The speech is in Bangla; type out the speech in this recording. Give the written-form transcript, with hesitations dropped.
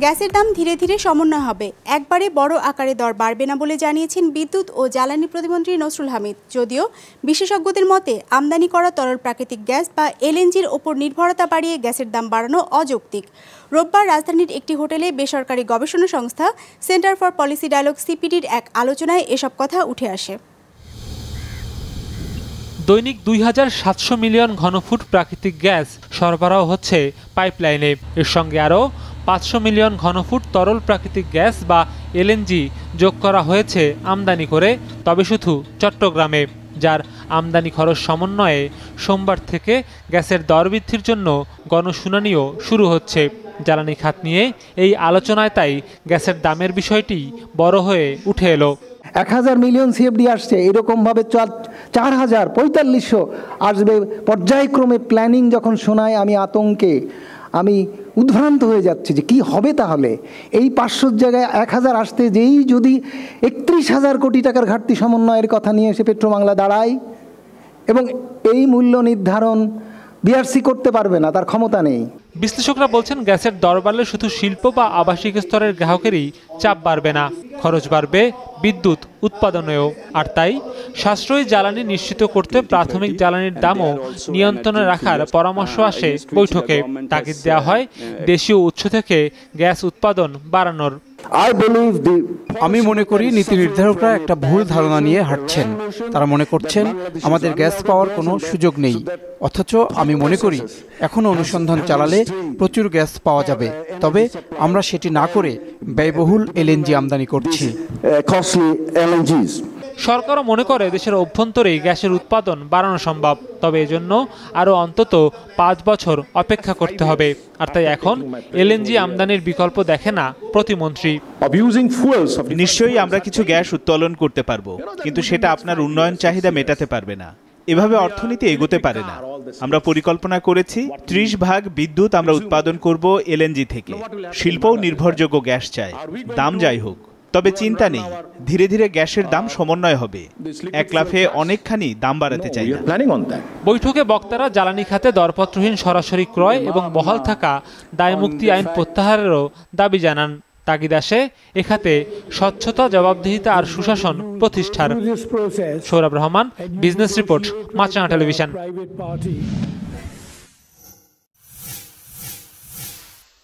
গ্যাসের দাম ধীরে ধীরে সমন্বয় হবে, একবারে বড় আকারে দর বাড়বে না বলে জানিয়েছেন বিদ্যুৎ ও জ্বালানি প্রতিমন্ত্রী নসরুল হামিদ। যদিও বিশেষজ্ঞদের মতে আমদানি করা তরল প্রাকৃতিক গ্যাস বা এলএনজির ওপর নির্ভরতা বাড়িয়ে গ্যাসের দাম বাড়ানো অযৌক্তিক। রোববার রাজধানীর একটি হোটেলে বেসরকারি গবেষণা সংস্থা সেন্টার ফর পলিসি ডায়ালগ সিপিডির এক আলোচনায় এসব কথা উঠে আসে। দৈনিক ২৭০০ মিলিয়ন ঘনফুট প্রাকৃতিক গ্যাস সরবরাহ হচ্ছে পাইপলাইনে। এর সঙ্গে আরও ৫০০ মিলিয়ন ঘনফুট তরল প্রাকৃতিক গ্যাস বা এলএনজি যোগ করা হয়েছে আমদানি করে, তবে শুধু চট্টগ্রামে, যার আমদানি খরচ সমন্বয়ে সোমবার থেকে গ্যাসের দর বৃদ্ধির জন্য গণশুনানিও শুরু হচ্ছে। জ্বালানি খাত নিয়ে এই আলোচনায় তাই গ্যাসের দামের বিষয়টি বড় হয়ে উঠে এলো। ১,০০০ মিলিয়ন সিএফডি আসছে, এরকমভাবে ৪,০০০, ৪৫০০ আসবে পর্যায়ক্রমে। প্ল্যানিং যখন শোনায় আমি আতঙ্কে, আমি উদ্ভ্রান্ত হয়ে যাচ্ছে যে কি হবে তাহলে। এই ৫০০ জায়গায় ১,০০০ আসতে যেই যদি ৩১,০০০ কোটি টাকার ঘাটতি সমন্বয়ের কথা নিয়ে এসে পেট্রোবাংলা দাঁড়ায়, এবং এই মূল্য নির্ধারণ বিআরসি করতে পারবে না, তার ক্ষমতা নেই। বিশ্লেষকরা বলছেন, গ্যাসের দর বাড়লে শুধু শিল্প বা আবাসিক স্তরের গ্রাহকেরই চাপ বাড়বে না, খরচ বাড়বে বিদ্যুৎ উৎপাদনেও। আর তাই সাশ্রয়ী জ্বালানি নিশ্চিত করতে প্রাথমিক জ্বালানির দামও নিয়ন্ত্রণে রাখার পরামর্শ আসে বৈঠকে। তাগিদ দেওয়া হয় দেশীয় উৎস থেকে গ্যাস উৎপাদন বাড়ানোর। আমি মনে করি নীতি নির্ধারকরা একটা ভুল ধারণা নিয়ে হাঁটছেন। তারা মনে করছেন আমাদের গ্যাস পাওয়ার কোনো সুযোগ নেই, অথচ আমি মনে করি এখনো অনুসন্ধান চালালে প্রচুর গ্যাস পাওয়া যাবে। তবে আমরা সেটি না করে ব্যয়বহুল এলএনজি আমদানি করছি। সরকারও মনে করে দেশের অভ্যন্তরেই গ্যাসের উৎপাদন বাড়ানো সম্ভব, তবে এজন্য আরও অন্তত ৫ বছর অপেক্ষা করতে হবে। আর তাই এখন এলএনজি আমদানির বিকল্প দেখে না প্রতিমন্ত্রী। নিশ্চয়ই আমরা কিছু গ্যাস উত্তোলন করতে পারবো, কিন্তু সেটা আপনার উন্নয়ন চাহিদা মেটাতে পারবে না। এভাবে অর্থনীতি এগোতে পারে না। আমরা পরিকল্পনা করেছি ৩০% বিদ্যুৎ আমরা উৎপাদন করব এলএনজি থেকে। শিল্পও নির্ভরযোগ্য গ্যাস চায়, দাম যাই হোক। তবে চিন্তা নেই, ধীরে ধীরে গ্যাসের দাম সমন্বয় হবে। এক লাফে অনেকখানি দাম বাড়াতে চাই না। বৈঠকে বক্তারা জ্বালানি খাতে দরপত্রহীন সরাসরি ক্রয় এবং বহাল থাকা দায়মুক্তি আইন প্রত্যাহারেরও দাবি জানান। তাগিদ আসে এ খাতে স্বচ্ছতা, জবাবদিহিতা আর সুশাসন প্রতিষ্ঠার। সৌরভ রহমান, বিজনেস রিপোর্ট, মাছরাঙা টেলিভিশন।